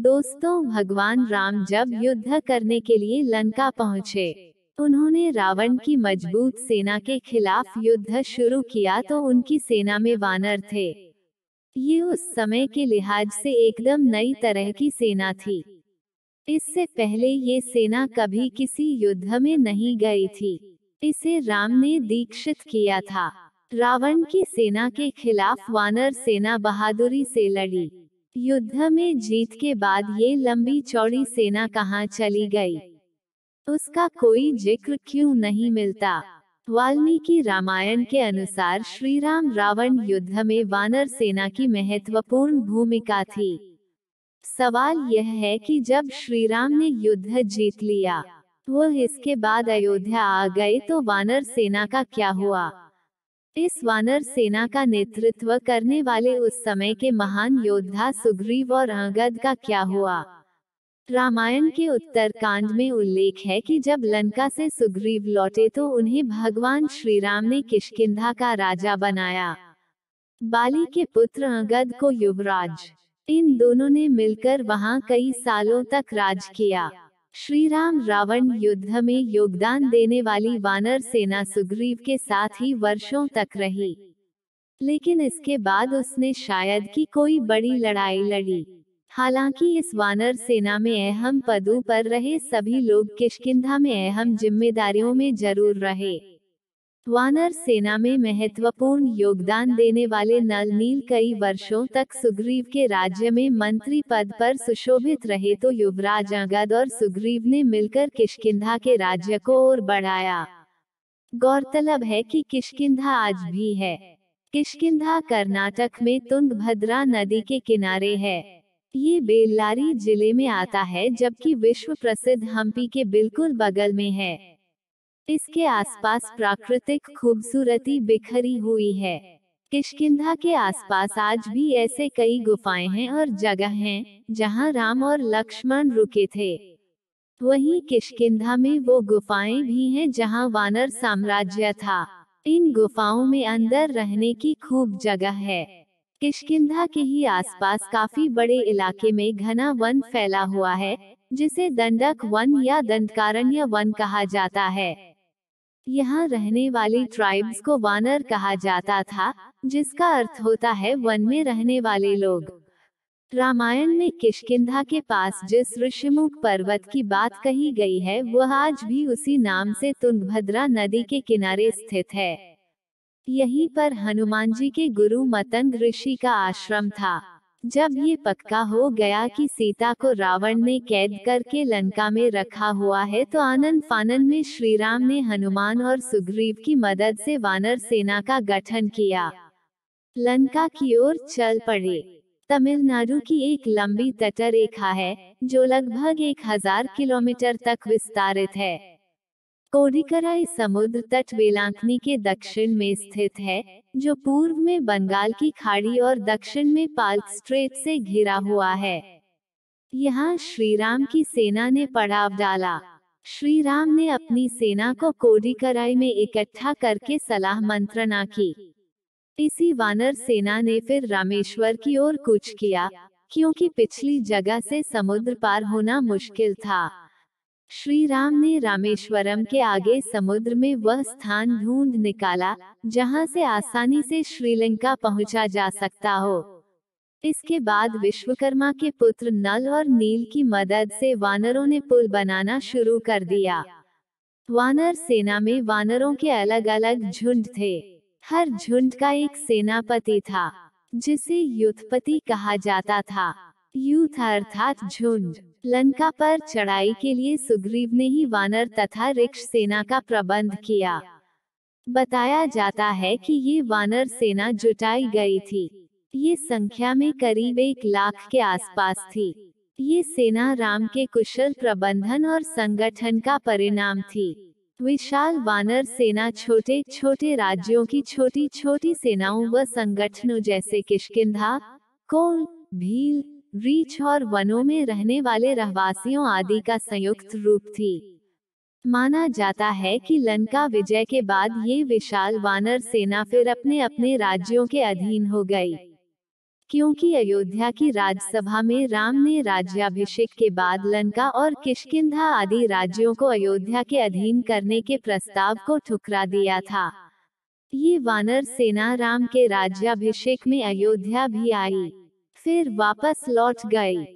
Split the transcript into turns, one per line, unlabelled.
दोस्तों, भगवान राम जब युद्ध करने के लिए लंका पहुंचे, उन्होंने रावण की मजबूत सेना के खिलाफ युद्ध शुरू किया तो उनकी सेना में वानर थे। ये उस समय के लिहाज से एकदम नई तरह की सेना थी। इससे पहले ये सेना कभी किसी युद्ध में नहीं गई थी। इसे राम ने दीक्षित किया था। रावण की सेना के खिलाफ वानर सेना बहादुरी से लड़ी। युद्ध में जीत के बाद ये लंबी चौड़ी सेना कहाँ चली गई, उसका कोई जिक्र क्यों नहीं मिलता। वाल्मीकि रामायण के अनुसार श्री राम रावण युद्ध में वानर सेना की महत्वपूर्ण भूमिका थी। सवाल यह है कि जब श्री राम ने युद्ध जीत लिया, वह इसके बाद अयोध्या आ गए तो वानर सेना का क्या हुआ? इस वानर सेना का नेतृत्व करने वाले उस समय के महान योद्धा सुग्रीव और अंगद का क्या हुआ? रामायण के उत्तरकांड में उल्लेख है कि जब लंका से सुग्रीव लौटे तो उन्हें भगवान श्री राम ने किष्किंधा का राजा बनाया। बाली के पुत्र अंगद को युवराज। इन दोनों ने मिलकर वहां कई सालों तक राज किया। श्री राम रावण युद्ध में योगदान देने वाली वानर सेना सुग्रीव के साथ ही वर्षों तक रही, लेकिन इसके बाद उसने शायद की कोई बड़ी लड़ाई लड़ी। हालांकि इस वानर सेना में अहम पदों पर रहे सभी लोग किष्किंधा में अहम जिम्मेदारियों में जरूर रहे। वानर सेना में महत्वपूर्ण योगदान देने वाले नल नील कई वर्षों तक सुग्रीव के राज्य में मंत्री पद पर सुशोभित रहे तो युवराज अंगद और सुग्रीव ने मिलकर किष्किंधा के राज्य को और बढ़ाया। गौरतलब है कि किष्किंधा आज भी है। किष्किंधा कर्नाटक में तुंगभद्रा नदी के किनारे है। ये बेल्लारी जिले में आता है, जबकि विश्व प्रसिद्ध हम्पी के बिल्कुल बगल में है। इसके आसपास प्राकृतिक खूबसूरती बिखरी हुई है। किष्किंधा के आसपास आज भी ऐसे कई गुफाएं हैं और जगह हैं जहां राम और लक्ष्मण रुके थे। वहीं किष्किंधा में वो गुफाएं भी हैं जहां वानर साम्राज्य था। इन गुफाओं में अंदर रहने की खूब जगह है। किष्किंधा के ही आसपास काफी बड़े इलाके में घना वन फैला हुआ है, जिसे दंडक वन या दंडकारण्य वन कहा जाता है। यहाँ रहने वाली ट्राइब्स को वानर कहा जाता था, जिसका अर्थ होता है वन में रहने वाले लोग। रामायण में किष्किंधा के पास जिस ऋषिमुख पर्वत की बात कही गई है वह आज भी उसी नाम से तुंगभद्रा नदी के किनारे स्थित है। यहीं पर हनुमान जी के गुरु मतंग ऋषि का आश्रम था। जब ये पक्का हो गया कि सीता को रावण ने कैद करके लंका में रखा हुआ है तो आनंद फानन में श्री राम ने हनुमान और सुग्रीव की मदद से वानर सेना का गठन किया। लंका की ओर चल पड़े। तमिलनाडु की एक लंबी तटरेखा है जो लगभग 1000 किलोमीटर तक विस्तारित है। कोडिकराई समुद्र तट वेलांकनी के दक्षिण में स्थित है, जो पूर्व में बंगाल की खाड़ी और दक्षिण में पाल्क स्ट्रेट से घिरा हुआ है। यहाँ श्री राम की सेना ने पड़ाव डाला। श्री राम ने अपनी सेना को कोडिकराई में इकट्ठा करके सलाह मंत्रणा की। इसी वानर सेना ने फिर रामेश्वर की ओर कूच किया, क्योंकि पिछली जगह से समुद्र पार होना मुश्किल था। श्री राम ने रामेश्वरम के आगे समुद्र में वह स्थान ढूंढ निकाला जहां से आसानी से श्रीलंका पहुंचा जा सकता हो। इसके बाद विश्वकर्मा के पुत्र नल और नील की मदद से वानरों ने पुल बनाना शुरू कर दिया। वानर सेना में वानरों के अलग अलग झुंड थे। हर झुंड का एक सेनापति था, जिसे यूथपति कहा जाता था। यूथ अर्थात झुंड। लंका पर चढ़ाई के लिए सुग्रीव ने ही वानर तथा रिक्ष सेना का प्रबंध किया। बताया जाता है कि ये वानर सेना जुटाई गई थी। ये संख्या में करीब 1 लाख के आसपास थी। ये सेना राम के कुशल प्रबंधन और संगठन का परिणाम थी। विशाल वानर सेना छोटे छोटे राज्यों की छोटी छोटी सेनाओं व संगठनों जैसे किष्किंधा, कोल, भील, रीछ और वनों में रहने वाले रहवासियों आदि का संयुक्त रूप थी। माना जाता है कि लंका विजय के बाद ये विशाल वानर सेना फिर अपने अपने राज्यों के अधीन हो गई। क्योंकि अयोध्या की राजसभा में राम ने राज्याभिषेक के बाद लंका और किष्किंधा आदि राज्यों को अयोध्या के अधीन करने के प्रस्ताव को ठुकरा दिया था। ये वानर सेना राम के राज्याभिषेक में अयोध्या भी आई, फिर वापस लौट गई।